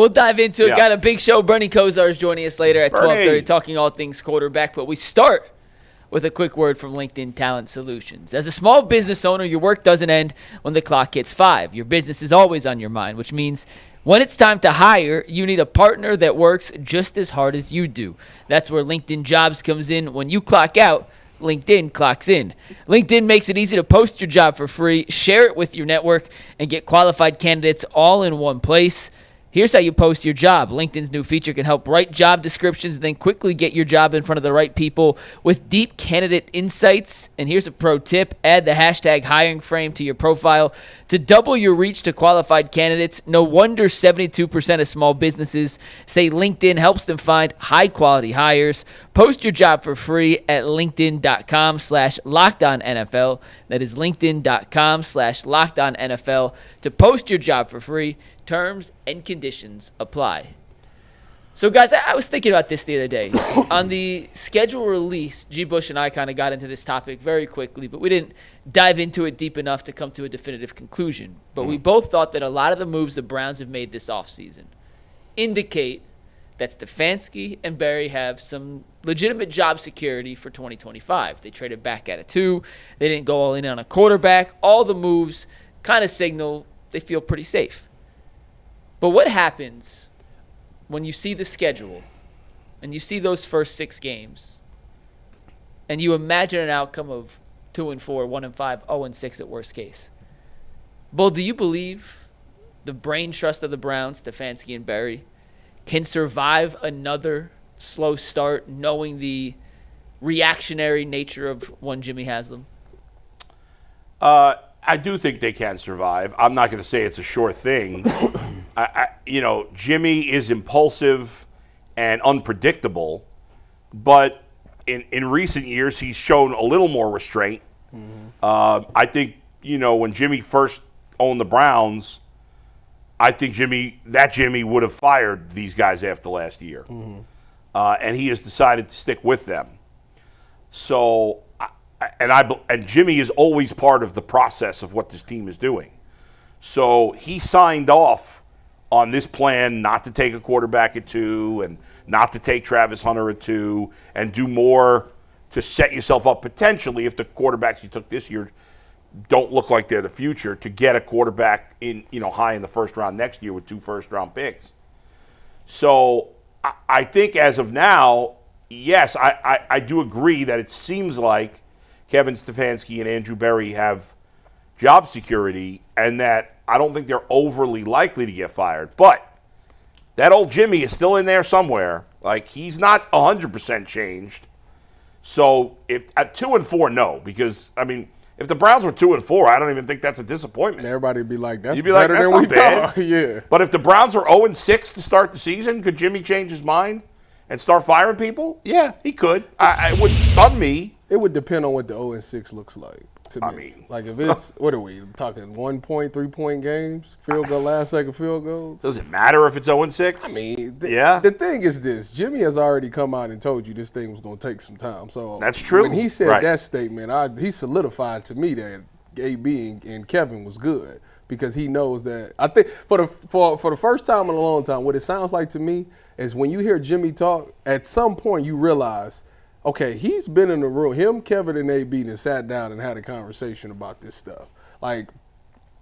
We'll dive into it. Yeah. Got a big show. Bernie Kosar is joining us later at 12:30, talking all things quarterback. But we start with a quick word from LinkedIn Talent Solutions. As a small business owner, your work doesn't end when the clock hits 5. Your business is always on your mind, which means when it's time to hire, you need a partner that works just as hard as you do. That's where LinkedIn Jobs comes in. When you clock out, LinkedIn clocks in. LinkedIn makes it easy to post your job for free, share it with your network, and get qualified candidates all in one place. Here's how you post your job. LinkedIn's new feature can help write job descriptions and then quickly get your job in front of the right people with deep candidate insights. And here's a pro tip. Add the hashtag hiring frame to your profile to double your reach to qualified candidates. No wonder 72% of small businesses say LinkedIn helps them find high-quality hires. Post your job for free at linkedin.com/LockedOnNFL. That is linkedin.com/LockedOnNFL to post your job for free. Terms and conditions apply. So, guys, I was thinking about this the other day. On the schedule release, G. Bush and I kind of got into this topic very quickly, but we didn't dive into it deep enough to come to a definitive conclusion. But we both thought that a lot of the moves the Browns have made this offseason indicate that Stefanski and Berry have some legitimate job security for 2025. They traded back at a 2. They didn't go all in on a quarterback. All the moves kind of signal they feel pretty safe. But what happens when you see the schedule and you see those first 6 games and you imagine an outcome of 2-4, 1-5, 0-6 at worst case? Bull, do you believe the brain trust of the Browns, Stefanski and Berry, can survive another slow start knowing the reactionary nature of one Jimmy Haslam? I do think they can survive. I'm not going to say it's a sure thing. Jimmy is impulsive and unpredictable, but in recent years he's shown a little more restraint. I think, when Jimmy first owned the Browns, I think Jimmy would have fired these guys after last year. And he has decided to stick with them. So, and Jimmy is always part of the process of what this team is doing. So he signed off on this plan not to take a quarterback at 2 and not to take Travis Hunter at 2 and do more to set yourself up potentially if the quarterbacks you took this year don't look like they're the future to get a quarterback in high in the first round next year with 2 first-round picks. So I think as of now, yes, I do agree that it seems like Kevin Stefanski and Andrew Berry have job security and that I don't think they're overly likely to get fired. But that old Jimmy is still in there somewhere. Like, he's not 100% changed. So if at 2-4, no, because if the Browns were 2-4, I don't even think that's a disappointment. Everybody would be like, that's You'd be better like, than that's we not thought. bad. Yeah. But if the Browns are 0-6 to start the season, could Jimmy change his mind and start firing people? Yeah, he could. It wouldn't stun me. It would depend on what the 0-6 looks like to me. Like if it's, what are we talking, 1 point, 3 point games, field goal, last second field goals? Does it matter if it's 0-6? The thing is this. Jimmy has already come out and told you this thing was going to take some time. So that's true. When he said that statement, he solidified to me that AB and Kevin was good because he knows that. I think for the first time in a long time, what it sounds like to me is when you hear Jimmy talk, at some point you realize, okay, he's been in the room. Him, Kevin, and AB and sat down and had a conversation about this stuff. Like,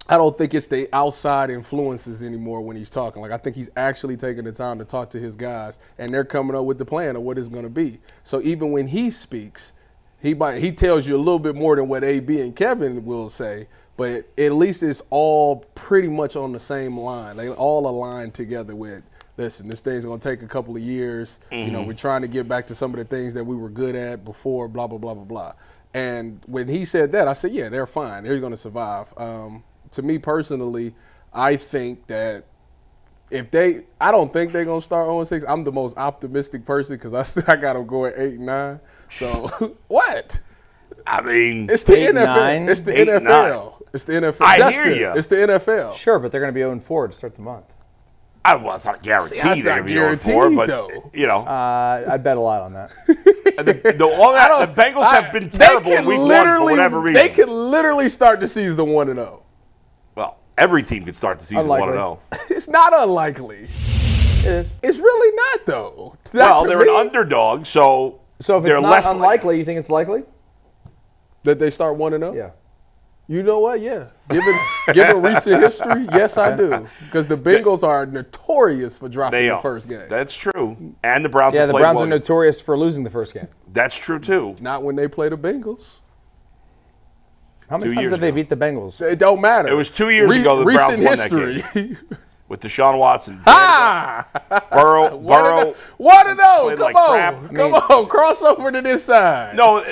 I don't think it's the outside influences anymore when he's talking. Like, I think he's actually taking the time to talk to his guys, and they're coming up with the plan of what it's going to be. So even when he speaks, he tells you a little bit more than what AB and Kevin will say, but at least it's all pretty much on the same line. They all align together with, listen, this thing's going to take a couple of years. Mm-hmm. We're trying to get back to some of the things that we were good at before, blah, blah, blah, blah, blah. And when he said that, I said, yeah, they're fine. They're going to survive. To me personally, I think that I don't think they're going to start 0-6. I'm the most optimistic person because I got them going 8-9. So, what? It's the NFL. It's the NFL. It's the NFL. I hear you. It's the NFL. Sure, but they're going to be 0-4 to start the month. It's not guaranteed they're going to be 0-4, but, I bet a lot on that. The Bengals have been terrible in week 1 for whatever reason. They could literally start the season 1-0. Well, every team could start the season 1-0. It's not unlikely. It is. It's really not, though. Well, they're an underdog, so So if they're it's not less unlikely, you think it's likely? that they start 1-0? Yeah. You know what? Yeah. Given recent history, yes, I do. Because the Bengals are notorious for dropping They the are. first game. That's true. And the Browns Yeah, have the played Browns are well. notorious for losing the first game. That's true, too. Not when they play the Bengals. How many 2 times years have they ago. beat the Bengals? It don't matter. It was 2 years ago the Browns recent won that history. With Deshaun Watson. Ah! Burrow. One of those. played Come like on. crap. Come on. Cross over to this side. No,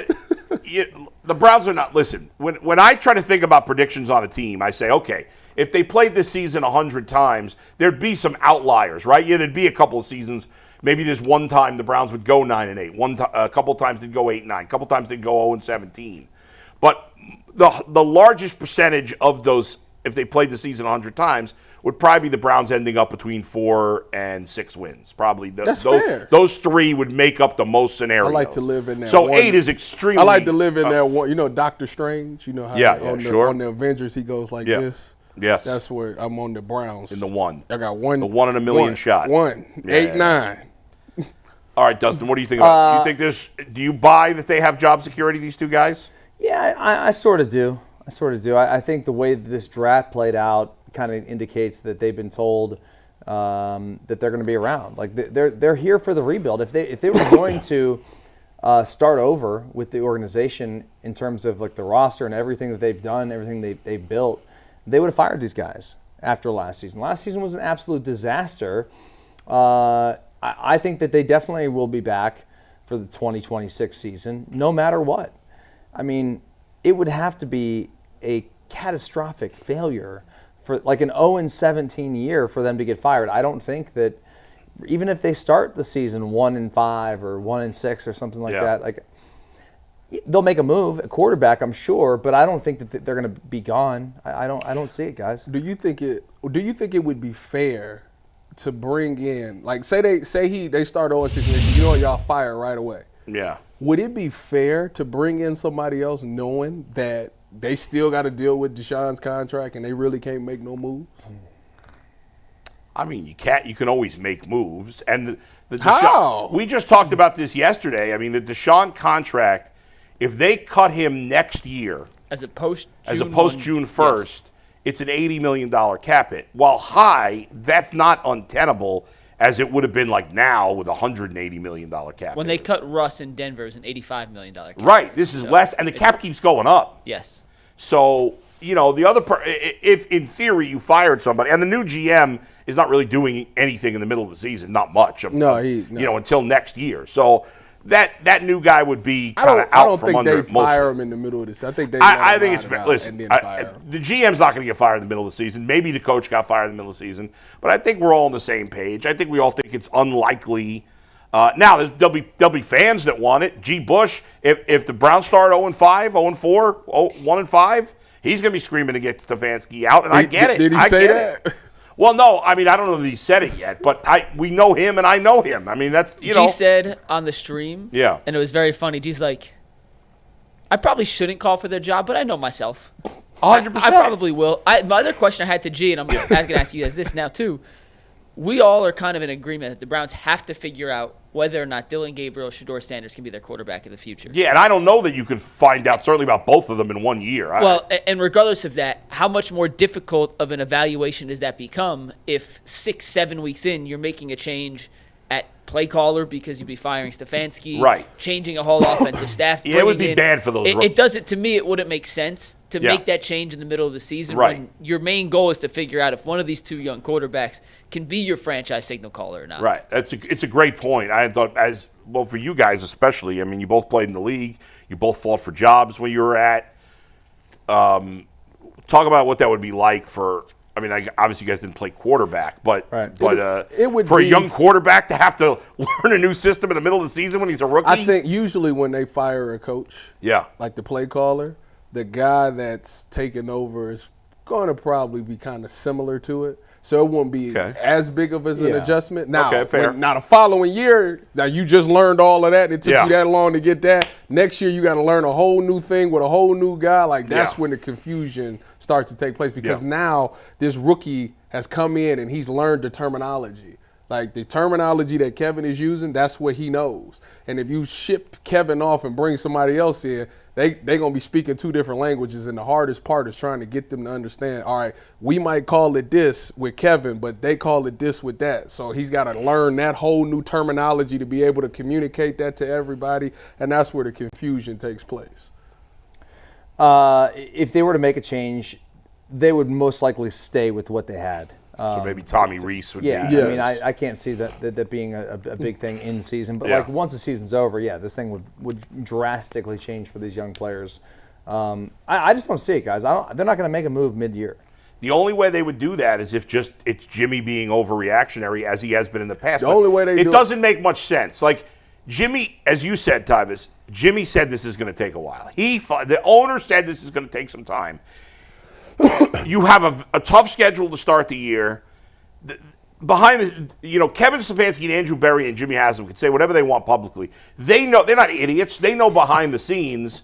the Browns are not. Listen, when I try to think about predictions on a team, I say, okay, if they played this season 100 times, there'd be some outliers, right? Yeah, there'd be a couple of seasons. Maybe there's one time the Browns would go 9-8. A couple times they'd go 8-9. A couple times they'd go 0-17. But the largest percentage of those, if they played the season 100 times, would probably be the Browns ending up between 4 and 6 wins. Probably That's fair. Those three would make up the most scenarios. I like to live in that. So one. 8 is extremely. I like to live in that one. You know, Doctor Strange. You know how on the Avengers he goes like this. Yes. That's where I'm on the Browns. In the one. I got one. The 1 in a million shot. 8-9. All right, Dustin, what do you think about it? Do you buy that they have job security, these two guys? Yeah, I sort of do. I think the way that this draft played out kind of indicates that they've been told that they're going to be around. Like they're here for the rebuild. If they were going to start over with the organization in terms of like the roster and everything that they've done, everything they've built, they would have fired these guys after last season. Last season was an absolute disaster. I think that they definitely will be back for the 2026 season, no matter what. I mean, it would have to be a catastrophic failure for like an 0-17 year for them to get fired. I don't think that even if they start the season 1-5 or 1-6 or something like that, like they'll make a move, a quarterback, I'm sure, but I don't think that they're going to be gone. I don't see it, guys. Do you think it would be fair to bring in, like, say they start 0-6 and they say, you know what, y'all fire right away? Yeah. Would it be fair to bring in somebody else knowing that they still got to deal with Deshaun's contract and they really can't make no moves? I mean, you can always make moves. And the How? we just talked about this yesterday. I mean, the Deshaun contract, if they cut him next year As a post June 1st, it's an $80 million cap hit. While high, that's not untenable as it would have been like now with a $180 million cap When hit. they cut Russ in Denver, it was an $85 million cap Right. hit. This is So less, and the cap keeps going up. Yes. So, you know, the other if in theory you fired somebody, and the new GM is not really doing anything in the middle of the season, not much. You know, until next year. So that new guy would be kind of out from under. I don't think they fire him in the middle of this. I think they. I think it's fair. Listen, fire him. the GM's not going to get fired in the middle of the season. Maybe the coach got fired in the middle of the season, but I think we're all on the same page. I think we all think it's unlikely. Now there'll be fans that want it. G. Bush, if the Browns start 0-5, 0-4, 1-5, he's going to be screaming to get Stefanski out, and I get it. Did he say that? Well, no. I mean, I don't know that he said it yet, but we know him, and I know him. I mean, that's G said on the stream, and it was very funny. G's like, I probably shouldn't call for their job, but I know myself. 100%. I probably will. My other question I had to G, and I'm going to ask you guys this now too. We all are kind of in agreement that the Browns have to figure out whether or not Dylan Gabriel or Shedeur Sanders can be their quarterback in the future. Yeah, and I don't know that you could find out certainly about both of them in 1 year. Well, and regardless of that, how much more difficult of an evaluation does that become if 6-7 weeks in you're making a change at play caller because you'd be firing Stefanski, right? Changing a whole offensive staff. Yeah, it would be bad for those. It doesn't to me. It wouldn't make sense to make that change in the middle of the season when your main goal is to figure out if one of these two young quarterbacks can be your franchise signal caller or not. Right. It's a great point. I thought as well for you guys especially. I mean, you both played in the league. You both fought for jobs where you were at. Talk about what that would be like for. I mean, obviously you guys didn't play quarterback, but it would for be, a young quarterback to have to learn a new system in the middle of the season when he's a rookie. I think usually when they fire a coach, like the play caller, the guy that's taking over is going to probably be kind of similar to it. So it won't be as big of an adjustment. Now, now the following year, now you just learned all of that. It took you that long to get that. Next year, you got to learn a whole new thing with a whole new guy. Like that's when the confusion starts to take place because now this rookie has come in and he's learned the terminology Like the terminology that Kevin is using, that's what he knows. And if you ship Kevin off and bring somebody else in, they're going to be speaking two different languages. And the hardest part is trying to get them to understand, all right, we might call it this with Kevin, but they call it this with that. So he's got to learn that whole new terminology to be able to communicate that to everybody. And that's where the confusion takes place. If they were to make a change, they would most likely stay with what they had. So maybe Tommy Reese would Yeah, be. Yes. I mean, I can't see that being a big thing in season. But Yeah. like once the season's over, yeah, this thing would drastically change for these young players. I just don't see it, guys. They're not going to make a move mid-year. The only way they would do that is if just it's Jimmy being overreactionary as he has been in the past. The But only way they it do it- doesn't make much sense. Like Jimmy, as you said, Tyvis, Jimmy said this is going to take a while. The owner said this is going to take some time. You have a tough schedule to start the year. Kevin Stefanski and Andrew Berry and Jimmy Haslam can say whatever they want publicly. They know they're not idiots. They know behind the scenes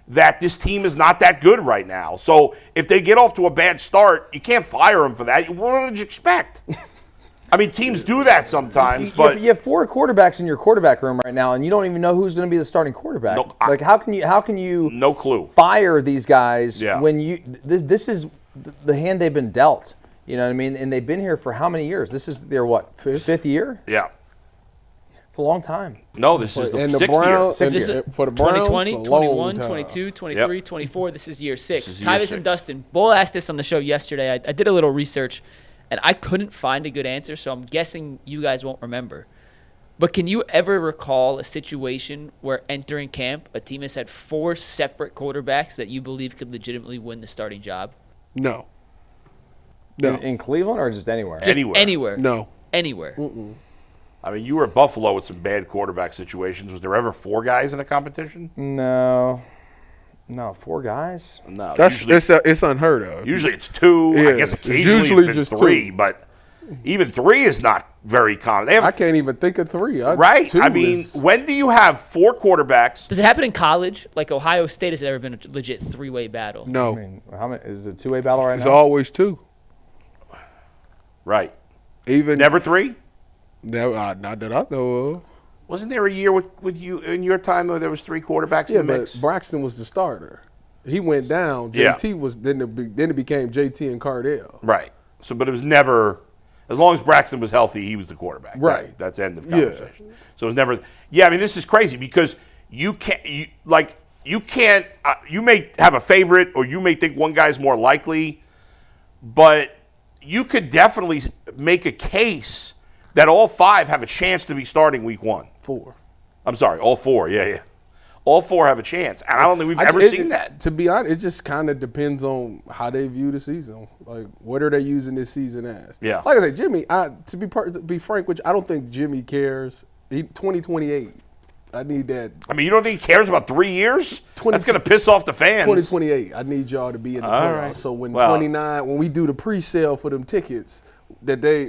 that this team is not that good right now. So if they get off to a bad start, you can't fire them for that. What did you expect? I mean, teams do that sometimes, but you have 4 quarterbacks in your quarterback room right now, and you don't even know who's going to be the starting quarterback. No, how can you no clue. fire these guys Yeah. when this is the hand they've been dealt? You know what I mean? And they've been here for how many years? This is their what? Fifth year? Yeah. It's a long time. No, this is the And the sixth year. Browns, Sixth and year. for the Browns, 2020, a long 21, time. 22, 23, Yep. 24. This is year 6. This is year Tyvis 6. and Dustin, Bull asked this on the show yesterday. I did a little research, and I couldn't find a good answer, so I'm guessing you guys won't remember. But can you ever recall a situation where entering camp, a team has had 4 separate quarterbacks that you believe could legitimately win the starting job? No. No. In Cleveland or just anywhere? Just Anywhere. Anywhere. No. Anywhere. I mean, you were at Buffalo with some bad quarterback situations. Was there ever 4 guys in a competition? No, 4 guys. No. That's usually, it's unheard of. usually it's 2. I Yeah, guess it's occasionally usually it's been just 3, 2. but even 3 is not very common. They have, I can't even think of 3. right? 2 I mean, is- when do you have 4 quarterbacks? Does it happen in college? Like Ohio State has ever been a legit 3-way battle? no, I mean, how many is it a 2-way battle right it's now? always 2. Right. Even Never 3? not that I know of. Wasn't there a year with you in your time where there was 3 quarterbacks Yeah, in the mix? but Braxton was the starter. He went down. Yeah. JT was then it became JT and Cardell. Right. So, but it was never, as long as Braxton was healthy, he was the quarterback. Right. That's end of Yeah. conversation. So it was never. Yeah, I mean, this is crazy because you can't. You may have a favorite, or you may think one guy's more likely, but you could definitely make a case that all 5 have a chance to be starting week 1. 4. I'm sorry, all 4. Yeah. All 4 have a chance, and I don't think we've ever seen that. To be honest, it just kind of depends on how they view the season. Like, what are they using this season as? Yeah. Like I said, Jimmy. To be frank with you, I don't think Jimmy cares. 2028. I need that. I mean, you don't think he cares about 3 years? 20 That's going to piss off the fans. 2028. I need y'all to be in the All playoffs. right. So when Well- 29, when we do the pre-sale for them tickets,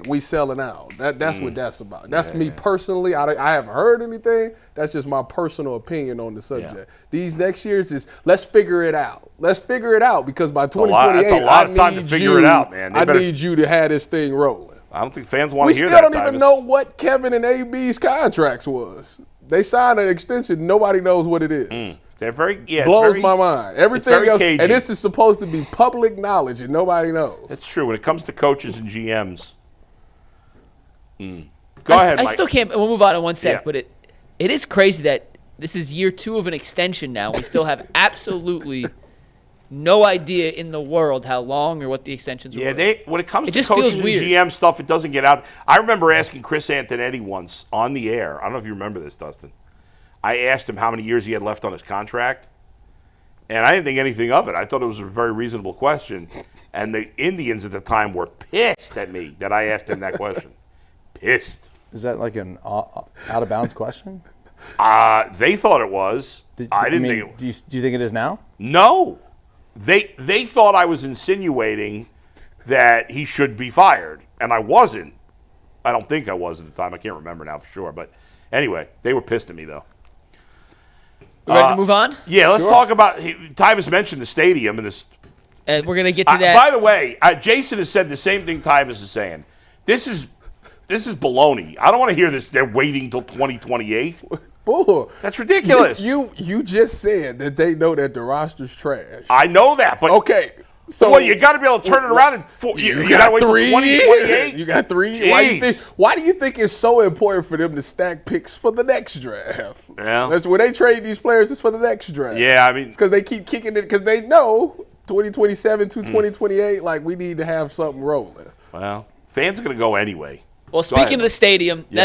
we selling out. That's what that's about. That's me personally. I haven't heard anything. That's just my personal opinion on the subject. Yeah. These next years is let's figure it out. Let's figure it out because by a lot- 2028, that's a lot of I time to need figure it out, man. They I better- need you to have this thing rolling. I don't think fans want We to hear still that. don't even Tyvis. know what Kevin and AB's contracts was. They signed an extension. Nobody knows what it is. They're very Blows my mind. Everything very else, cagey. and this is supposed to be public knowledge, and nobody knows. That's true. When it comes to coaches and GMs. Go ahead, I Mike. still can't. We'll move on in one sec, Yeah. but it is crazy that this is year 2 of an extension now. We still have absolutely no idea in the world how long or what the extensions were. Yeah, when it comes It to just coaches feels and weird. GM stuff, it doesn't get out. I remember asking Chris Antonetti once on the air. I don't know if you remember this, Dustin. I asked him how many years he had left on his contract, and I didn't think anything of it. I thought it was a very reasonable question, and the Indians at the time were pissed at me that I asked him that question. Pissed. Is that like an out of bounds question? They thought it was. I didn't think it was. Do you think it is now? No. They thought I was insinuating that he should be fired, and I wasn't. I don't think I was at the time. I can't remember now for sure. But anyway, they were pissed at me, though. We ready to move on? Yeah, let's talk about Tyvis mentioned the stadium and this. And we're going to get to that. By the way, Jason has said the same thing Tyvis is saying. This is This is baloney. I don't want to hear this. They're waiting till 2028. Bull. That's ridiculous. You just said that they know that the roster's trash. I know that, but Okay. So well, you got to be able to turn it around in you got to wait till 2028. You got 3. Jeez. Why do you think it's so important for them to stack picks for the next draft? Yeah. That's when they trade these players. It's for the next draft. Yeah, I mean, because they keep kicking it because they know 2027 to 2028. Like we need to have something rolling. well, fans are going to go anyway. Well, speaking of the stadium, Yeah.